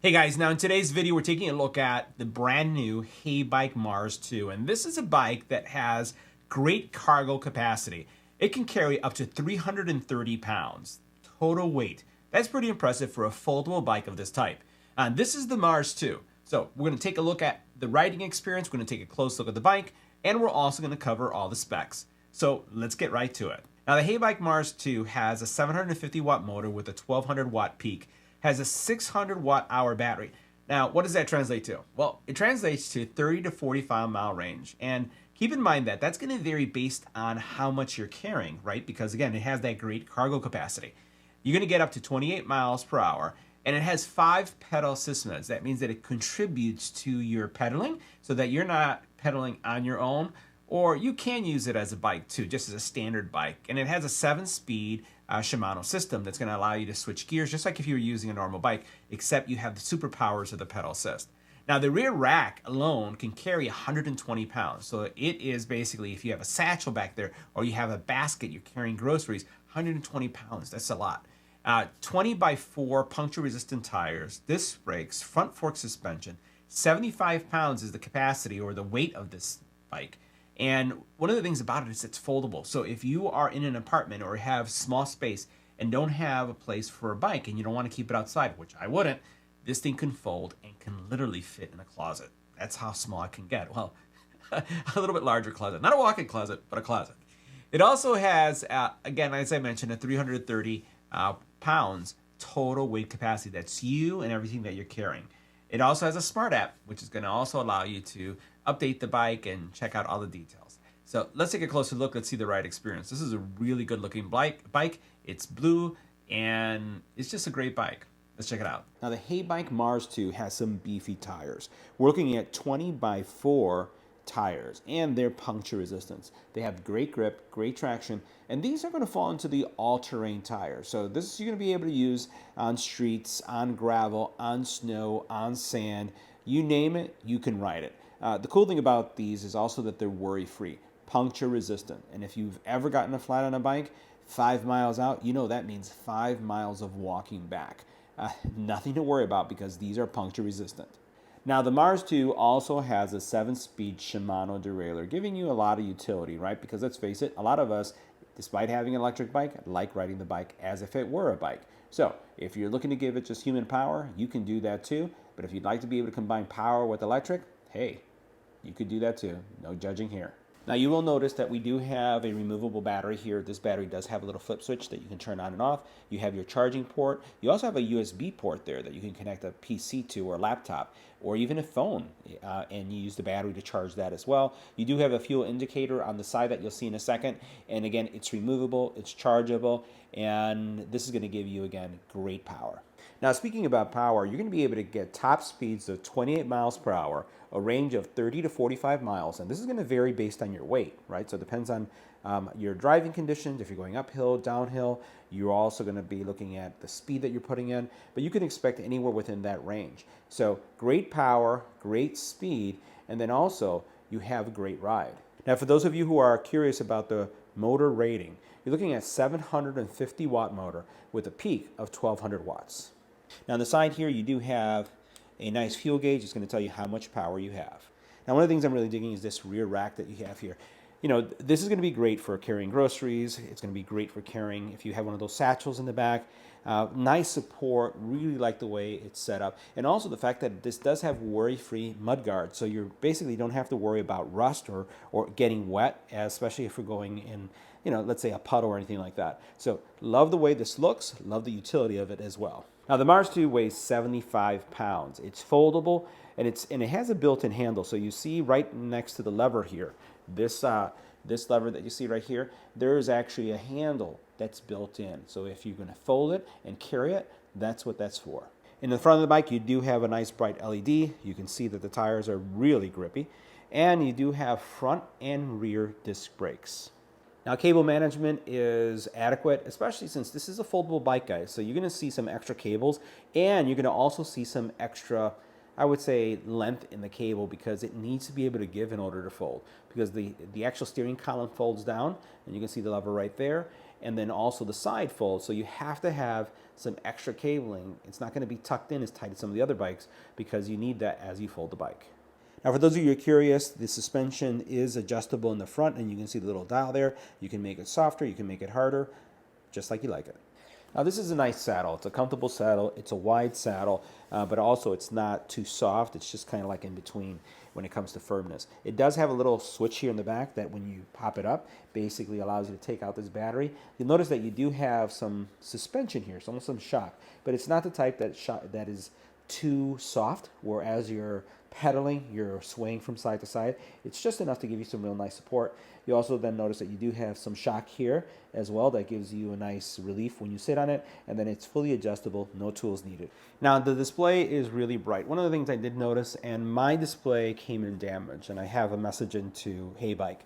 Hey guys, now in today's video we're taking a look at the brand new HeyBike Mars 2, and this is a bike that has great cargo capacity. It can carry up to 330 pounds total weight. That's pretty impressive for a foldable bike of this type. And this is the Mars 2. So we're going to take a look at the riding experience, we're going to take a close look at the bike, and we're also going to cover all the specs. So let's get right to it. Now the HeyBike Mars 2 has a 750 watt motor with a 1200 watt peak, has a 600 watt hour battery. Now, what does that translate to? Well, it translates to 30 to 45 mile range. And keep in mind that that's going to vary based on how much you're carrying, right? Because again, it has that great cargo capacity. You're going to get up to 28 miles per hour, and it has 5 pedal assist modes. That means that it contributes to your pedaling so that you're not pedaling on your own, or you can use it as a bike too, just as a standard bike. And it has a 7-speed Shimano system that's going to allow you to switch gears just like if you were using a normal bike, except you have the superpowers of the pedal assist. Now the rear rack alone can carry 120 pounds. So it is basically, if you have a satchel back there or you have a basket, you're carrying groceries, 120 pounds, that's a lot. 20x4 puncture resistant tires, disc brakes, front fork suspension, 75 pounds is the capacity or the weight of this bike. And one of the things about it is it's foldable. So if you are in an apartment or have small space and don't have a place for a bike and you don't want to keep it outside, which I wouldn't, this thing can fold and can literally fit in a closet. That's how small it can get. Well, a little bit larger closet. Not a walk-in closet, but a closet. It also has, again, as I mentioned, a 330 pounds total weight capacity. That's you and everything that you're carrying. It also has a smart app, which is going to also allow you to update the bike and check out all the details. So let's take a closer look. Let's see the ride experience. This is a really good looking bike. It's blue and it's just a great bike. Let's check it out. Now the HeyBike Mars 2 has some beefy tires. We're looking at 20x4 tires and their puncture resistance. They have great grip, great traction, and these are going to fall into the all-terrain tires. So this you're going to be able to use on streets, on gravel, on snow, on sand. You name it, you can ride it. The cool thing about these is also that they're worry-free, puncture resistant. And if you've ever gotten a flat on a bike, 5 miles out, you know that means 5 miles of walking back. Nothing to worry about because these are puncture resistant. Now the Mars 2 also has a 7-speed Shimano derailleur, giving you a lot of utility, right? Because let's face it, a lot of us, despite having an electric bike, like riding the bike as if it were a bike. So if you're looking to give it just human power, you can do that too. But if you'd like to be able to combine power with electric, hey, you could do that too. No judging here. Now you will notice that we do have a removable battery here. This battery does have a little flip switch that you can turn on and off. You have your charging port. You also have a USB port there that you can connect a PC to or a laptop or even a phone, and you use the battery to charge that as well. You do have a fuel indicator on the side that you'll see in a second. And again, it's removable, it's chargeable, and this is going to give you, again, great power. Now, speaking about power, you're going to be able to get top speeds of 28 miles per hour, a range of 30 to 45 miles, and this is going to vary based on your weight, right? So it depends on your driving conditions. If you're going uphill, downhill, you're also going to be looking at the speed that you're putting in, but you can expect anywhere within that range. So great power, great speed, and then also you have a great ride. Now, for those of you who are curious about the motor rating, you're looking at 750 watt motor with a peak of 1200 watts. Now on the side here, you do have a nice fuel gauge. It's going to tell you how much power you have. Now one of the things I'm really digging is this rear rack that you have here. You know, this is going to be great for carrying groceries. It's going to be great for carrying if you have one of those satchels in the back. Nice support, really like the way it's set up. And also the fact that this does have worry-free mud guards. So you basically don't have to worry about rust or getting wet, especially if we're going in, you know, let's say a puddle or anything like that. So love the way this looks, love the utility of it as well. Now the Mars 2 weighs 75 pounds. It's foldable and it has a built-in handle. So you see right next to the lever here, this lever that you see right here, there is actually a handle that's built in. So if you're going to fold it and carry it, that's what that's for. In the front of the bike, you do have a nice bright LED. You can see that the tires are really grippy. And you do have front and rear disc brakes. Now cable management is adequate, especially since this is a foldable bike, guys. So you're going to see some extra cables, and you're going to also see some extra, I would say, length in the cable because it needs to be able to give in order to fold. Because the actual steering column folds down, and you can see the lever right there. and then also the side folds. So you have to have some extra cabling. It's not going to be tucked in as tight as some of the other bikes because you need that as you fold the bike. Now, for those of you who are curious, the suspension is adjustable in the front, and you can see the little dial there. You can make it softer, you can make it harder, just like you like it. Now, this is a nice saddle. It's a comfortable saddle. It's a wide saddle, but also it's not too soft. It's just kind of like in between when it comes to firmness. It does have a little switch here in the back that when you pop it up, basically allows you to take out this battery. You'll notice that you do have some suspension here, so almost some shock, but it's not the type that is too soft, whereas you're pedaling, you're swaying from side to side. It's just enough to give you some real nice support. You also then notice that you do have some shock here as well that gives you a nice relief when you sit on it, and then it's fully adjustable, no tools needed. Now, the display is really bright. One of the things I did notice, and my display came in damaged, and I have a message into HeyBike.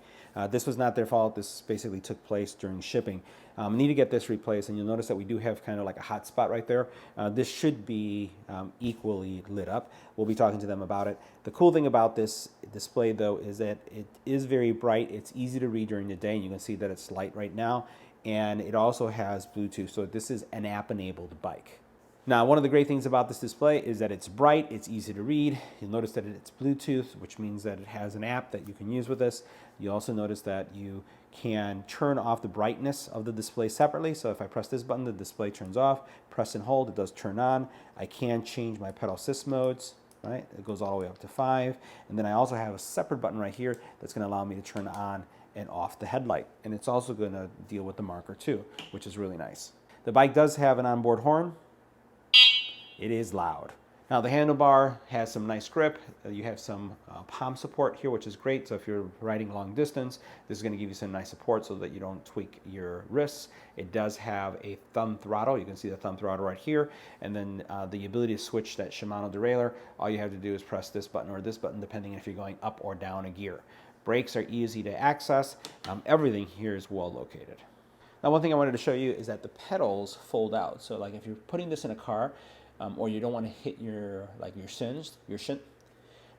This was not their fault. This basically took place during shipping. Need to get this replaced, and you'll notice that we do have kind of like a hot spot right there. This should be equally lit up. We'll be talking to them about it. The cool thing about this display, though, is that it is very bright. It's easy to read during the day, and you can see that it's light right now, and it also has Bluetooth, so this is an app-enabled bike. Now, one of the great things about this display is that it's bright, it's easy to read. You'll notice that it's Bluetooth, which means that it has an app that you can use with this. You also notice that you can turn off the brightness of the display separately. So if I press this button, the display turns off. Press and hold, it does turn on. I can change my pedal assist modes, right? It goes all the way up to 5. And then I also have a separate button right here that's going to allow me to turn on and off the headlight. And it's also going to deal with the marker too, which is really nice. The bike does have an onboard horn. It is loud. Now, the handlebar has some nice grip. You have some palm support here, which is great. So if you're riding long distance, this is going to give you some nice support so that you don't tweak your wrists. It does have a thumb throttle. You can see the thumb throttle right here. And then the ability to switch that Shimano derailleur. All you have to do is press this button or this button, depending if you're going up or down a gear. Brakes are easy to access. Everything here is well located. Now, one thing I wanted to show you is that the pedals fold out. So like if you're putting this in a car, or you don't want to hit your shin.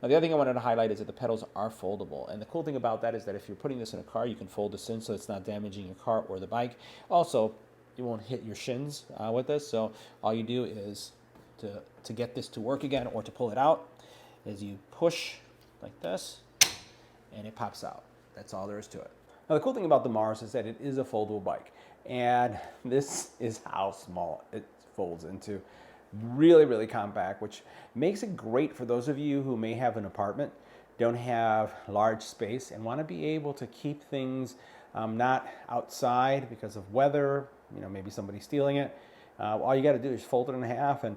Now, the other thing I wanted to highlight is that the pedals are foldable. And the cool thing about that is that if you're putting this in a car, you can fold this in so it's not damaging your car or the bike. Also, you won't hit your shins with this. So all you do is to get this to work again or to pull it out is you push like this and it pops out. That's all there is to it. Now, the cool thing about the Mars is that it is a foldable bike. And this is how small it folds into. Really, really compact, which makes it great for those of you who may have an apartment, don't have large space, and want to be able to keep things not outside because of weather, maybe somebody stealing it. All you got to do is fold it in half, and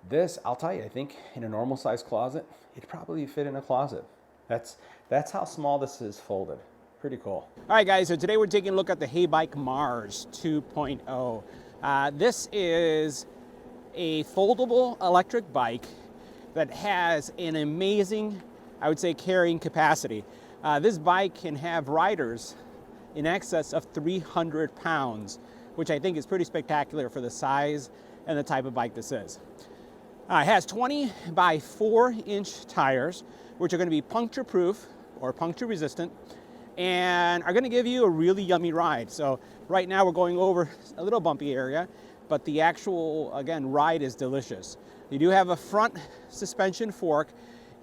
this, I'll tell you, I think in a normal size closet, it'd probably fit in a closet. That's how small this is folded. Pretty cool. All right, guys, so today we're taking a look at the HeyBike Mars 2.0. This is a foldable electric bike that has an amazing, I would say, carrying capacity. This bike can have riders in excess of 300 pounds, which I think is pretty spectacular for the size and the type of bike this is. It has 20 by 4-inch tires, which are going to be puncture proof or puncture resistant, and are going to give you a really yummy ride. So right now we're going over a little bumpy area, but the actual, again, ride is delicious. You do have a front suspension fork,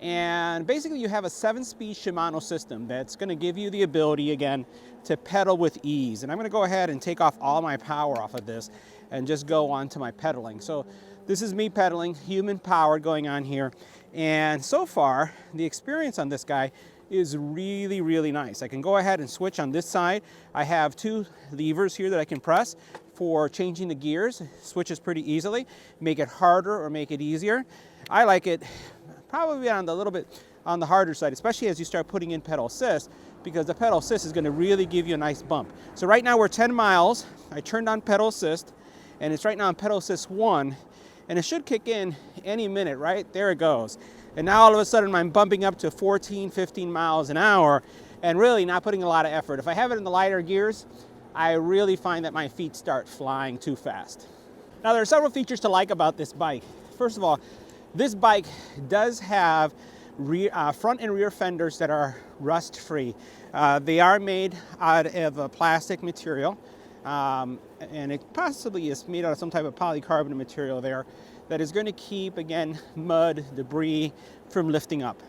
and basically you have a 7-speed Shimano system that's going to give you the ability, again, to pedal with ease. And I'm going to go ahead and take off all my power off of this and just go on to my pedaling. So this is me pedaling, human powered going on here. And so far, the experience on this guy is really, really nice. I can go ahead and switch on this side. I have 2 levers here that I can press for changing the gears. Switches pretty easily, make it harder or make it easier. I like it probably on the little bit on the harder side, especially as you start putting in pedal assist, because the pedal assist is going to really give you a nice bump. So right now we're 10 miles. I turned on pedal assist, and it's right now on pedal assist 1, and it should kick in any minute, right? There it goes. And now all of a sudden I'm bumping up to 14, 15 miles an hour and really not putting a lot of effort. If I have it in the lighter gears, I really find that my feet start flying too fast. Now, there are several features to like about this bike. First of all, this bike does have front and rear fenders that are rust-free. They are made out of a plastic material. and it possibly is made out of some type of polycarbonate material there that is going to keep, again, mud, debris from lifting up.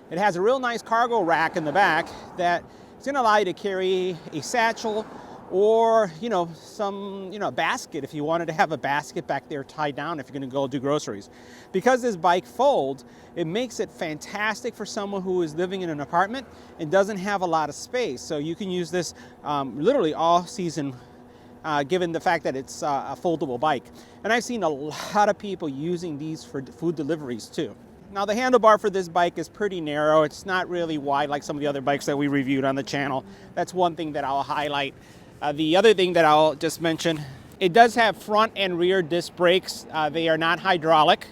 It has a real nice cargo rack in the back that is going to allow you to carry a satchel or, some, basket if you wanted to have a basket back there tied down if you're going to go do groceries. Because this bike folds, it makes it fantastic for someone who is living in an apartment and doesn't have a lot of space. So you can use this literally all season, given the fact that it's a foldable bike. And I've seen a lot of people using these for food deliveries too. Now the handlebar for this bike is pretty narrow. It's not really wide like some of the other bikes that we reviewed on the channel. That's one thing that I'll highlight. The other thing that I'll just mention, it does have front and rear disc brakes. They are not hydraulic,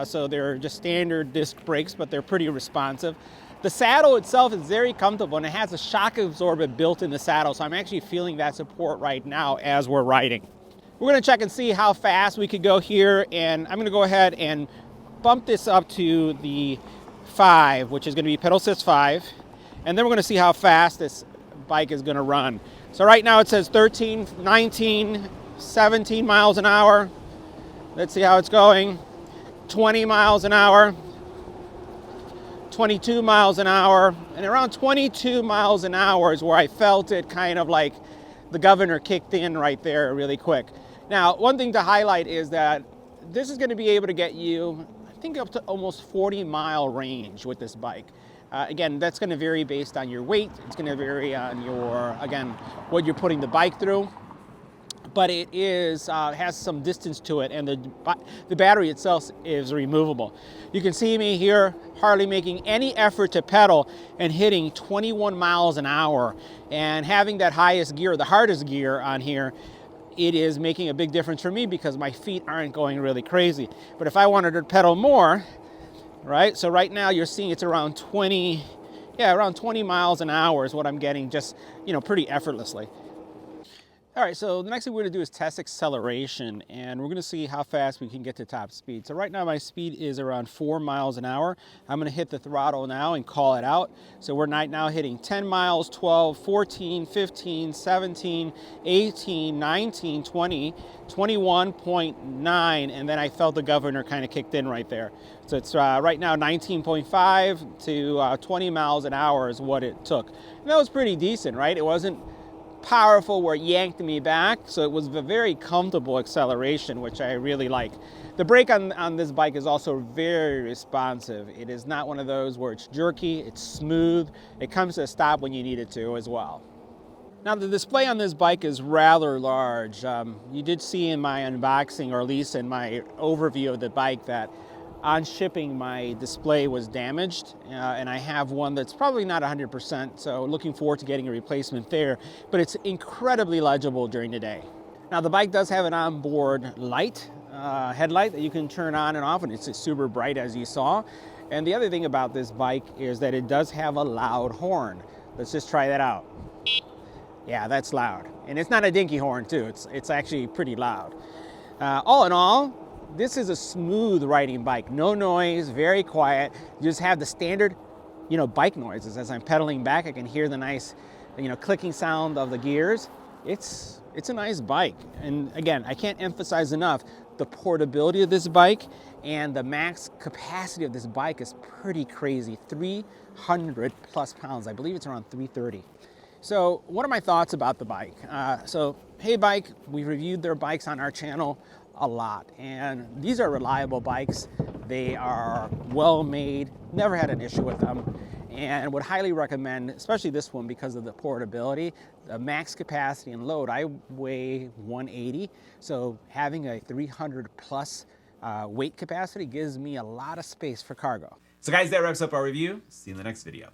so they're just standard disc brakes, but they're pretty responsive. The saddle itself is very comfortable, and it has a shock absorber built in the saddle, so I'm actually feeling that support right now as we're riding. We're going to check and see how fast we could go here, and I'm going to go ahead and bump this up to the 5, which is going to be pedal assist 5, and then we're going to see how fast this bike is going to run. So right now it says 13, 19, 17 miles an hour. Let's see how it's going. 20 miles an hour, 22 miles an hour, and around 22 miles an hour is where I felt it kind of like the governor kicked in right there really quick. Now, one thing to highlight is that this is going to be able to get you, I think, up to almost 40-mile range with this bike. Again, that's going to vary based on your weight. It's going to vary on your, again, what you're putting the bike through. But it is has some distance to it, and the battery itself is removable. You can see me here hardly making any effort to pedal and hitting 21 miles an hour. And having that highest gear, the hardest gear on here, it is making a big difference for me because my feet aren't going really crazy. But if I wanted to pedal more, right? So right now you're seeing it's around 20 miles an hour is what I'm getting, just, pretty effortlessly. All right, so the next thing we're going to do is test acceleration, and we're going to see how fast we can get to top speed. So right now my speed is around 4 miles an hour. I'm going to hit the throttle now and call it out. So we're right now hitting 10 miles, 12, 14, 15, 17, 18, 19, 20, 21.9, and then I felt the governor kind of kicked in right there. So it's right now 19.5 to 20 miles an hour is what it took. And that was pretty decent, right? It wasn't powerful where it yanked me back, so it was a very comfortable acceleration, which I really like. The brake on this bike is also very responsive. It is not one of those where it's jerky, it's smooth. It comes to a stop when you need it to as well. Now the display on this bike is rather large. You did see in my unboxing, or at least in my overview of the bike, that on shipping my display was damaged, and I have one that's probably not 100%, so looking forward to getting a replacement there, but it's incredibly legible during the day. Now the bike does have an onboard light, headlight that you can turn on and off, and it's super bright as you saw. And the other thing about this bike is that it does have a loud horn. Let's just try that out. Yeah, that's loud. And it's not a dinky horn too, it's actually pretty loud. All in all, this is a smooth riding bike, no noise, very quiet. You just have the standard, bike noises. As I'm pedaling back, I can hear the nice, clicking sound of the gears. It's a nice bike. And again, I can't emphasize enough the portability of this bike, and the max capacity of this bike is pretty crazy, 300 plus pounds. I believe it's around 330. So what are my thoughts about the bike? So HeyBike, we reviewed their bikes on our channel a lot, and these are reliable bikes. They are well made, never had an issue with them, and would highly recommend, especially this one because of the portability, the max capacity and load. I weigh 180, so having a 300 plus weight capacity gives me a lot of space for cargo. So guys, that wraps up our review. See you in the next video.